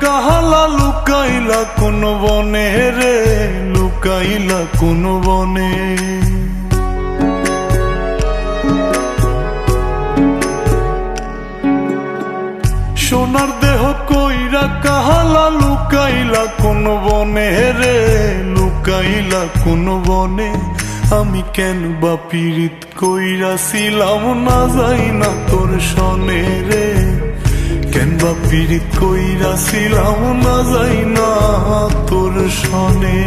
কাহালা লুকাইলা কোন বনে রে, লুকাইলা কোন বনে। সোনার দেহ কইরা কাহালা লুকাইলা কোন বনে রে, লুকাইলা কোন বনে। আমি কেন বা পীড়িত কইরাছিলাম না যাই না তোর সনে রে, কেন বা পীড়িত কইরাছিলাম না যাই না তোর সনে।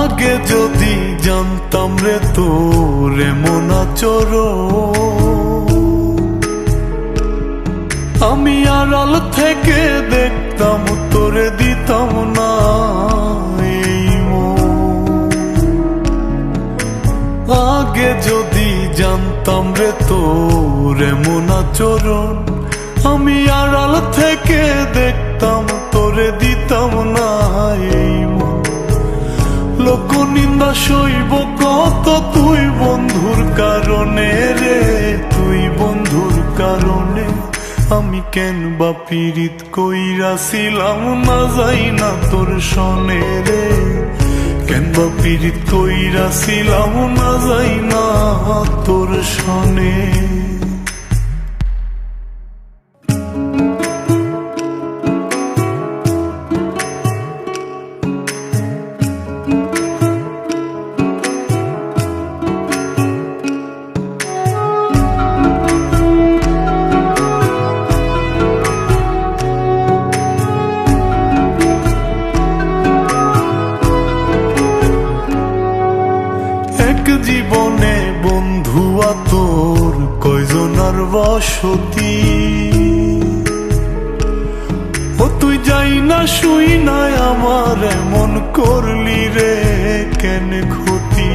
আগে যদি জানতাম রে তোর এমন আচরণ, আমি আড়াল থেকে দেখতাম তোরে দিতাম না এই মন। আগে যদি জানতাম রে তোর এমন আচরণ, আমি আড়াল থেকে দেখতাম তোরে দিতাম না এই মন। লোক নিন্দা সইব কত তুই বন্ধুর কারণে রে, তুই বন্ধুর কারণে। আমি কেন বা পীড়িত কইরাছিলাম না যাই না তোর সনে রে, কেন বা পীড়িত কইরাছিলাম না যাই না তোর সনে। জীবনে বন্ধুয়া তোর কয়জনার বসতি, ও তুই যাই না শুই নাই আমার এমন করলি রে কেন ক্ষতি।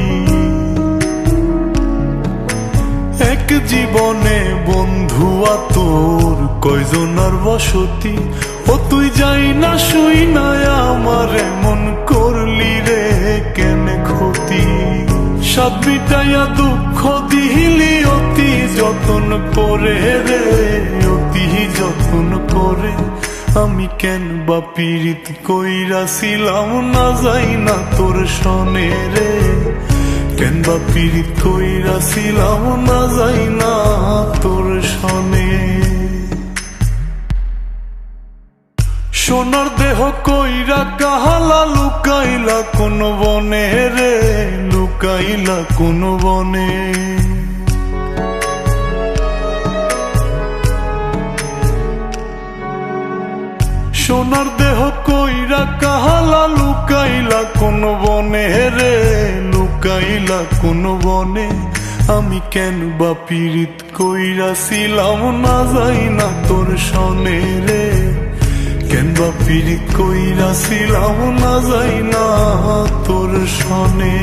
এক জীবনে বন্ধুয়া তোর কয়জনার বসতি, ও তুই যাই না শুই নাই আমার এমন করলি রে কেন ক্ষতি। সাত মিটাইয়া দুঃখ দিলি অতি যতন করে রে, অতি যতন করে। আমি কেন বা পীড়িত কইরাছিলাম না যাই না তোর সনে রে, কেন বা পীড়িত কইরাছিলাম না যাই না তোর সনে। সোনার দেহ কইরা কাহালা লুকাইলা কোন বনে রে, লুকাইলা কোন বনে। সোনার দেহ কইরা কাহালা লুকাইলা কোন বনে রে, লুকাইলা কোন বনে। আমি কেন বা পীড়িত কইরাছিলাম না যাই না তোর সনে রে, কেন বা পীড়িত কইরাছিলাম না যাই না তোর সনে।